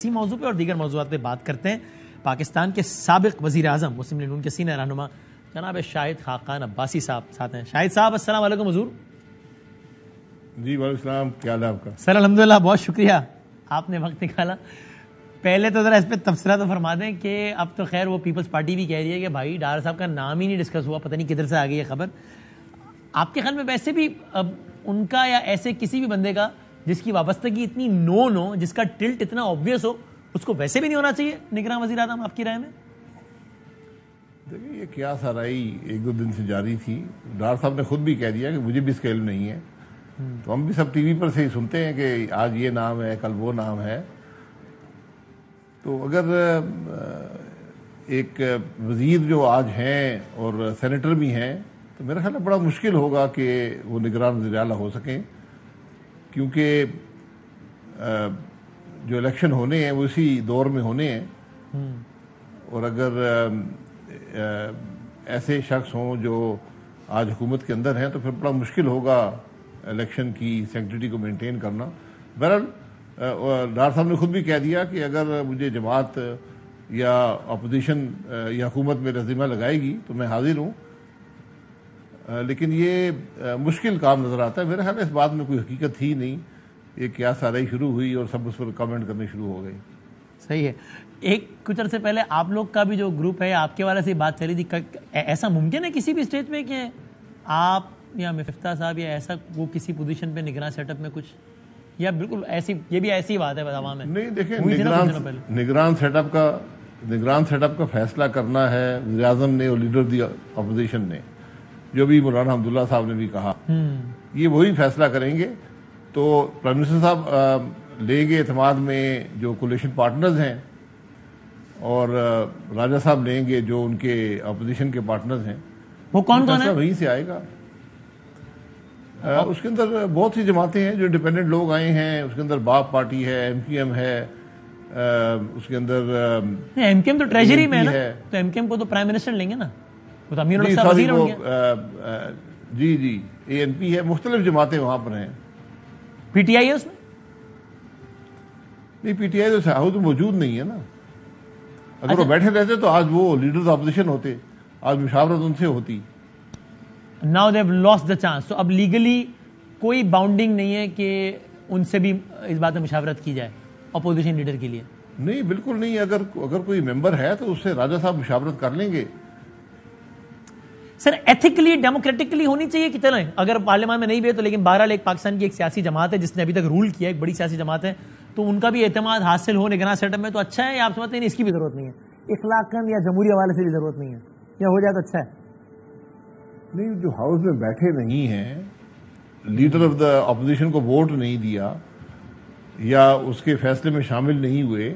اسی موضوع پہ اور دیگر موضوعات پہ بات کرتے ہیں. پاکستان کے سابق وزیر اعظم مسلم لیگ نون کے سینئر رہنما جناب شاہد خاقان عباسی صاحب ساتھ ہیں. شاہد صاحب السلام علیکم حضور. جی وعلیکم السلام، کیا حال ہے آپ کا؟ سر الحمدللہ، بہت شکریہ آپ نے وقت نکالا. پہلے تو ذرا اس پہ تبصرہ تو فرما دیں کہ اب تو خیر وہ پیپلز پارٹی بھی کہہ رہی ہے کہ بھائی ڈار صاحب کا نام ہی نہیں ڈسکس ہوا، پتہ نہیں کدھر سے آ گئی ہے خبر. آپ کے خیال میں ویسے بھی اب ان کا یا ایسے کسی بھی بندے کا جس کی وابستگی اتنی نون ہو، جس کا ٹلٹ اتنا آبویس ہو، اس کو ویسے بھی نہیں ہونا چاہیے نگراں وزیر اعظم آپ کی رائے میں؟ دیکھیے یہ کیا سرائی ایک دو دن سے جاری تھی. ڈار صاحب نے خود بھی کہہ دیا کہ مجھے بھی اس کا علم نہیں ہے. تو ہم بھی سب ٹی وی پر سے ہی سنتے ہیں کہ آج یہ نام ہے، کل وہ نام ہے. تو اگر ایک وزیر جو آج ہیں اور سینیٹر بھی ہیں تو میرا خیال ہے بڑا مشکل ہوگا کہ وہ نگران وزیر اعلیٰ ہو سکیں، کیونکہ جو الیکشن ہونے ہیں وہ اسی دور میں ہونے ہیں. اور اگر ایسے شخص ہوں جو آج حکومت کے اندر ہیں تو پھر بڑا مشکل ہوگا الیکشن کی سینکٹریٹی کو مینٹین کرنا. بہرحال ڈار صاحب نے خود بھی کہہ دیا کہ اگر مجھے جماعت یا اپوزیشن یا حکومت میں ذمہ لگائے گی تو میں حاضر ہوں. لیکن یہ مشکل کام نظر آتا ہے. میرا خیال ہے اس بات میں کوئی حقیقت تھی نہیں. یہ کیا سرائی شروع ہوئی اور سب اس پر کامنٹ کرنے شروع ہو گئی. صحیح ہے. ایک کچھ عرصے پہلے آپ لوگ کا بھی جو گروپ ہے آپ کے والے سے بات چلی تھی، ایسا ممکن ہے کسی بھی اسٹیج پہ کہ آپ یا مفتاح صاحب یا ایسا وہ کسی پوزیشن پہ نگراں سیٹ اپ میں کچھ، یا بالکل ایسی یہ بھی ایسی بات ہے عوام میں؟ نہیں دیکھیں، نگران سیٹ اپ کا فیصلہ کرنا ہے وزیر اعظم نے اور لیڈر دی اپوزیشن نے، جو بھی مولانا حمداللہ صاحب نے بھی کہا یہ وہی فیصلہ کریں گے. تو پرائم منسٹر صاحب لیں گے اعتماد میں جو کولیشن پارٹنرز ہیں، اور راجہ صاحب لیں گے جو ان کے اپوزیشن کے پارٹنرز ہیں. وہ کون کون ہے؟ وہیں سے آئے گا. اس کے اندر بہت سی جماعتیں ہیں جو انڈیپینڈنٹ لوگ آئے ہیں. اس کے اندر باپ پارٹی ہے، ایم کیو ایم ہے، اس کے اندر ایم کیو ایم تو ٹریجری میں ہے، تو ایم کیو ایم کو تو پرائم منسٹر لیں گے نا، وہ تو امیر الحق صاحب وزیر ہوں گے. جی اے این پی ہے، مختلف جماعتیں وہاں پر ہیں. پی ٹی آئی ہے اس میں؟ نہیں، پی ٹی آئی تو موجود نہیں ہے نا. اگر وہ بیٹھے رہتے تو آج وہ لیڈرز اپوزیشن ہوتے، آج مشاورت ان سے ہوتی. Now they have lost the chance. تو اب لیگلی کوئی باؤنڈنگ نہیں ہے کہ ان سے بھی اس بات میں مشاورت کی جائے اپوزیشن لیڈر کے لیے؟ نہیں، بالکل نہیں. اگر کوئی ممبر ہے تو اس سے راجہ صاحب مشاورت کر لیں گے. سر ایتھیکلی ڈیموکریٹکلی ہونی چاہیے کہ چلیں اگر پارلیمان میں نہیں بھی ہے تو، لیکن بہرحال ایک پاکستان کی ایک سیاسی جماعت ہے جس نے ابھی تک رول کیا، ایک بڑی سیاسی جماعت ہے، تو ان کا بھی اعتماد حاصل ہو نگراں سیٹ اپ میں تو اچھا ہے، یا آپ سمجھتے ہیں اس کی بھی ضرورت نہیں ہے؟ اخلاقاً یا جمہوری حوالے سے بھی ضرورت نہیں ہے، یا ہو جائے تو اچھا ہے؟ نہیں، جو ہاؤس میں بیٹھے نہیں ہیں، لیڈر آف دا اپوزیشن کو ووٹ نہیں دیا یا اس کے فیصلے میں شامل نہیں ہوئے،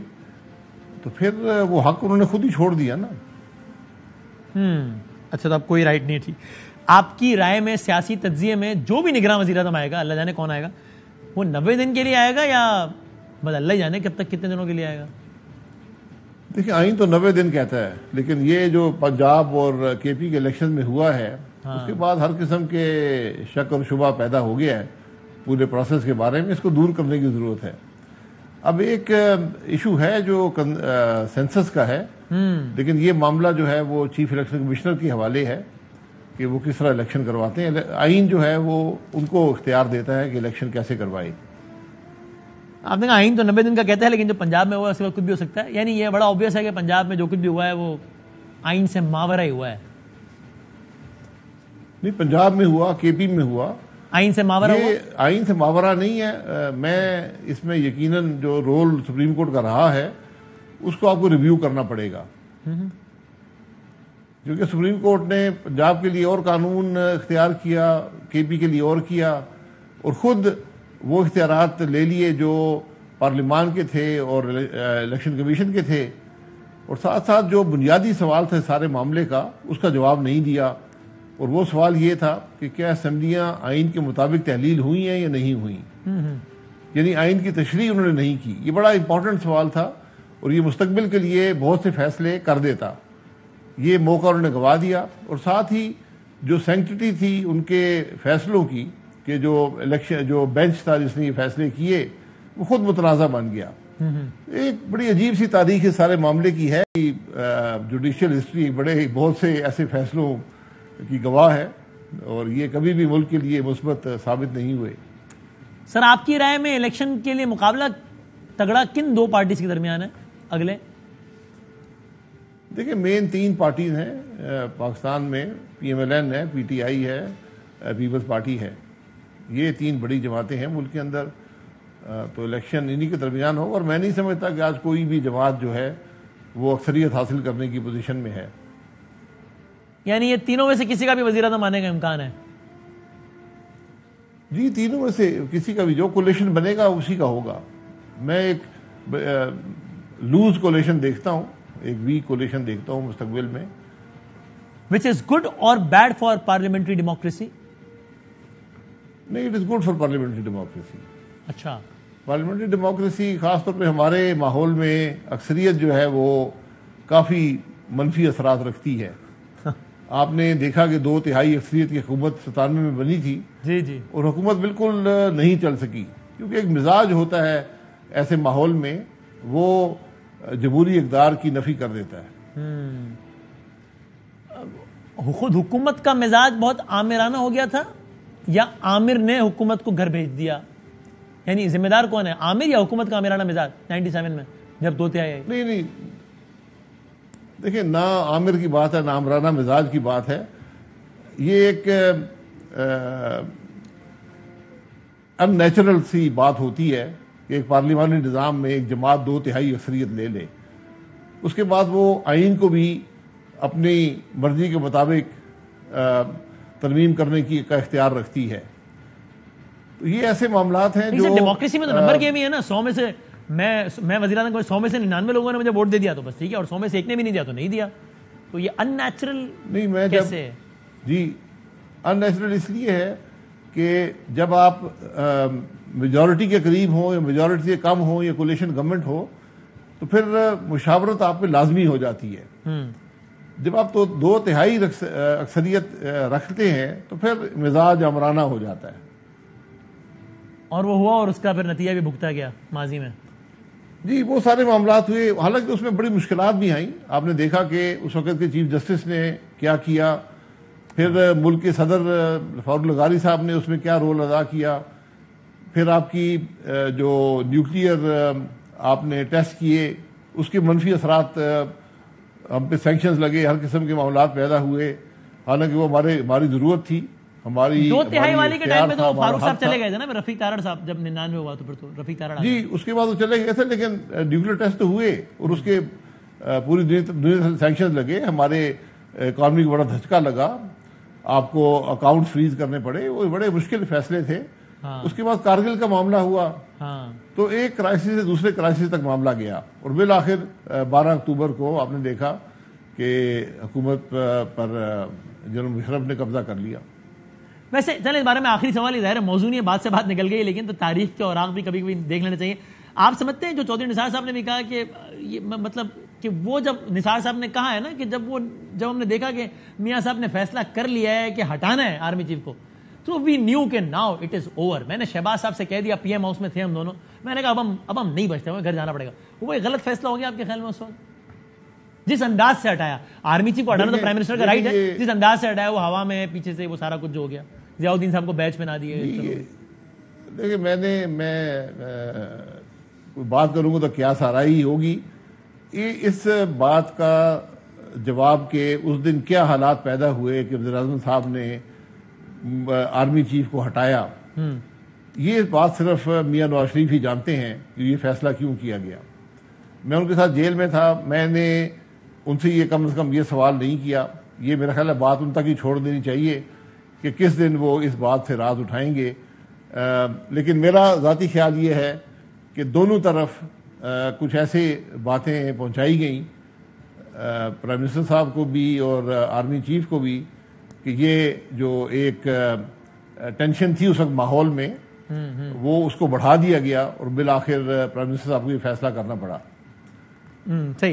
تو پھر وہ حق انہوں نے خود ہی چھوڑ دیا نا. اچھا، تو اب کوئی رائٹ نہیں تھی. آپ کی رائے میں سیاسی تجزیے میں جو بھی نگراں وزیر اعظم آئے گا، اللہ جانے کون آئے گا، وہ 90 دن کے لیے آئے گا یا بس اللہ ہی جانے کب تک کتنے دنوں کے لیے آئے گا؟ دیکھیں، آئین تو 90 دن کہتا ہے، لیکن یہ جو پنجاب اور کے پی کے الیکشن میں ہوا ہے اس کے بعد ہر قسم کے شک اور شبہ پیدا ہو گیا ہے پورے پروسیس کے بارے میں. اس کو دور کرنے کی ضرورت ہے. اب ایک ایشو ہے جو سینسس کا ہے، لیکن یہ معاملہ جو ہے وہ چیف الیکشن کمشنر کے حوالے ہے کہ وہ کس طرح الیکشن کرواتے ہیں. آئین جو ہے وہ ان کو اختیار دیتا ہے کہ الیکشن کیسے کروائے. آپ نے کہا آئین تو 90 دن کا کہتا ہے، لیکن جو پنجاب میں ہوا اس کے بعد کچھ بھی ہو سکتا ہے، یعنی یہ بڑا آبویس ہے کہ پنجاب میں جو کچھ بھی ہوا ہے وہ آئین سے ماورا ہی ہوا ہے. نہیں، پنجاب میں ہوا، کے پی میں ہوا، آئین سے ماورا ہوا. آئین سے ماورا نہیں ہے. میں اس میں یقیناً جو رول سپریم کورٹ کا رہا ہے اس کو آپ کو ریویو کرنا پڑے گا، کیونکہ سپریم کورٹ نے پنجاب کے لیے اور قانون اختیار کیا، کے پی کے لیے اور کیا، اور خود وہ اختیارات لے لیے جو پارلیمان کے تھے اور الیکشن کمیشن کے تھے، اور ساتھ ساتھ جو بنیادی سوال تھے سارے معاملے کا اس کا جواب نہیں دیا. اور وہ سوال یہ تھا کہ کیا اسمبلیاں آئین کے مطابق تحلیل ہوئی ہیں یا نہیں ہوئی، یعنی آئین کی تشریح انہوں نے نہیں کی. یہ بڑا امپورٹنٹ سوال تھا اور یہ مستقبل کے لیے بہت سے فیصلے کر دیتا. یہ موقع انہوں نے گوا دیا. اور ساتھ ہی جو سینکٹریٹی تھی ان کے فیصلوں کی کہ جو الیکشن جو بینچ تھا جس نے یہ فیصلے کیے وہ خود متنازع بن گیا. ایک بڑی عجیب سی تاریخ اس سارے معاملے کی ہے. جوڈیشل ہسٹری بہت سے ایسے فیصلوں کی گواہ ہے اور یہ کبھی بھی ملک کے لیے مثبت ثابت نہیں ہوئے. سر آپ کی رائے میں الیکشن کے لیے مقابلہ تگڑا کن دو پارٹیز کے درمیان ہے اگلے؟ دیکھیں مین 3 پارٹیز ہیں پاکستان میں. PMLN ہے, PTI ہے, پیپلز پارٹی ہے. یہ 3 بڑی جماعتیں ہیں ملک کے اندر. تو الیکشن انہی کے درمیان ہو اور میں نہیں سمجھتا کہ آج کوئی بھی جماعت جو ہے وہ اکثریت حاصل کرنے کی پوزیشن میں ہے. یعنی یہ تینوں میں سے کسی کا بھی وزیر اعظم آنے کا امکان ہے؟ جی تینوں میں سے کسی کا بھی جو کولیشن بنے گا اسی کا ہوگا. میں ایک لوز کولیشن دیکھتا ہوں, ایک ویک کولیشن دیکھتا ہوں مستقبل میں. which is good or bad for parliamentary democracy? نہیں, it is good for parliamentary democracy. اچھا, پارلیمنٹری ڈیموکریسی خاص طور پہ ہمارے ماحول میں اکثریت جو ہے وہ کافی منفی اثرات رکھتی ہے. آپ نے دیکھا کہ 2/3 اکثریت کی حکومت 97 میں بنی تھی جی جی, اور حکومت بالکل نہیں چل سکی کیونکہ ایک مزاج ہوتا ہے ایسے ماحول میں, وہ جمہوری اقدار کی نفی کر دیتا ہے. خود حکومت کا مزاج بہت آمرانہ ہو گیا تھا یا عامر نے حکومت کو گھر بھیج دیا؟ یعنی ذمہ دار کون ہے, عامر یا حکومت کا آمرانہ مزاج 97 میں جب 2/3 آئی؟ نہیں, دیکھیں نہ عامر کی بات ہے نہ آمرانہ مزاج کی بات ہے. یہ ایک ان نیچرل سی بات ہوتی ہے کہ ایک پارلیمانی نظام میں ایک جماعت 2/3 اکثریت لے لے, اس کے بعد وہ آئین کو بھی اپنی مرضی کے مطابق ترمیم کرنے کا اختیار رکھتی ہے. تو یہ ایسے معاملات ہیں جو ڈیموکریسی میں تو نمبر گیم ہی ہے نا. 100 میں سے میں وزیر اعظم کو 100 میں سے 99 لوگوں نے مجھے ووٹ دے دیا تو بس ٹھیک ہے, اور 100 میں سے ایک نے بھی نہیں دیا تو نہیں دیا. تو یہ ان نیچرل کیسے ہے؟ جی ان نیچرل اس لیے ہے کہ جب آپ میجورٹی کے قریب ہوں یا میجورٹی سے کم ہوں یا کولیشن گورنمنٹ ہو تو پھر مشاورت آپ پہ لازمی ہو جاتی ہے. جب آپ تو 2/3 اکثریت رکھتے ہیں تو پھر مزاج آمرانہ ہو جاتا ہے. اور وہ ہوا اور اس کا پھر نتیجہ بھی بھگتا گیا ماضی میں. جی وہ سارے معاملات ہوئے, حالانکہ اس میں بڑی مشکلات بھی آئیں. آپ نے دیکھا کہ اس وقت کے چیف جسٹس نے کیا کیا, پھر ملک کے صدر فاروق لغاری صاحب نے اس میں کیا رول ادا کیا, پھر آپ کی جو نیوکلیئر آپ نے ٹیسٹ کیے اس کے منفی اثرات, ہم پہ سینکشنز لگے, ہر قسم کے معاملات پیدا ہوئے, حالانکہ وہ ہماری ضرورت تھی. ہماری 2/3 والے کے ٹائم میں تو فاروق صاحب چلے گئے تھے نا, رفیق تارڑ صاحب جب 99 ہوا تو پھر تو رفیق تارڑ جی اس کے بعد وہ چلے گئے تھے, لیکن نیوکلیئر ٹیسٹ ہوئے اور اس کے پوری دنیا سے سینکشنز لگے, ہمارے اکانومی کو بڑا دھچکا لگا, آپ کو اکاؤنٹ فریز کرنے پڑے, وہ بڑے مشکل فیصلے تھے. اس کے بعد کارگل کا معاملہ ہوا تو ایک کرائسس سے دوسرے کرائسس تک معاملہ گیا اور بالآخر 12 اکتوبر کو آپ نے دیکھا کہ حکومت پر جنرل مشرف نے قبضہ کر لیا. ویسے چلیں اس بارے میں آخری سوال ہی ظاہر ہے موضوع نہیں ہے, بات سے بات نکل گئی, لیکن تو تاریخ کے اوراق بھی کبھی کبھی دیکھ لینا چاہیے. آپ سمجھتے ہیں جو چودھری نثار صاحب نے بھی کہا کہ یہ مطلب کہ وہ جب نثار صاحب نے کہا ہے نا کہ جب ہم نے دیکھا کہ میاں صاحب نے فیصلہ کر لیا ہے کہ ہٹانا ہے آرمی چیف کو, تو وی نیو کہ ناؤ اٹ از اوور. میں نے شہباز صاحب سے کہہ دیا, PM ہاؤس میں تھے ہم دونوں, میں نے کہا اب ہم نہیں بچتے, ہمیں گھر جانا پڑے گا. وہ ایک غلط فیصلہ ہو گیا آپ کے خیال میں اس وقت جس انداز سے ہٹایا آرمی چیف کو؟ ہٹانا تو پرائم منسٹر کا رائٹ ہے, جس انداز سے ہٹایا وہ ہوا میں پیچھے سے وہ سارا کچھ جو ہو گیا, ضیاء الدین صاحب کو بیچ پہنا دیے. دیکھیں میں بات کروں گا تو کیا سارائی ہوگی. اس بات کا جواب کہ اس دن کیا حالات پیدا ہوئے کہ وزیر اعظم صاحب نے آرمی چیف کو ہٹایا, یہ بات صرف میاں نواز شریف ہی جانتے ہیں کہ یہ فیصلہ کیوں کیا گیا. میں ان کے ساتھ جیل میں تھا, میں نے ان سے یہ کم از کم یہ سوال نہیں کیا. یہ میرا خیال ہے بات ان تک ہی چھوڑ دینی چاہیے کہ کس دن وہ اس بات سے راز اٹھائیں گے. لیکن میرا ذاتی خیال یہ ہے کہ دونوں طرف کچھ ایسے باتیں پہنچائی گئیں پرائم منسٹر صاحب کو بھی اور آرمی چیف کو بھی کہ یہ جو ایک ٹینشن تھی اس وقت ماحول میں وہ اس کو بڑھا دیا گیا اور بالآخر پرائم منسٹر صاحب کو یہ فیصلہ کرنا پڑا. صحیح.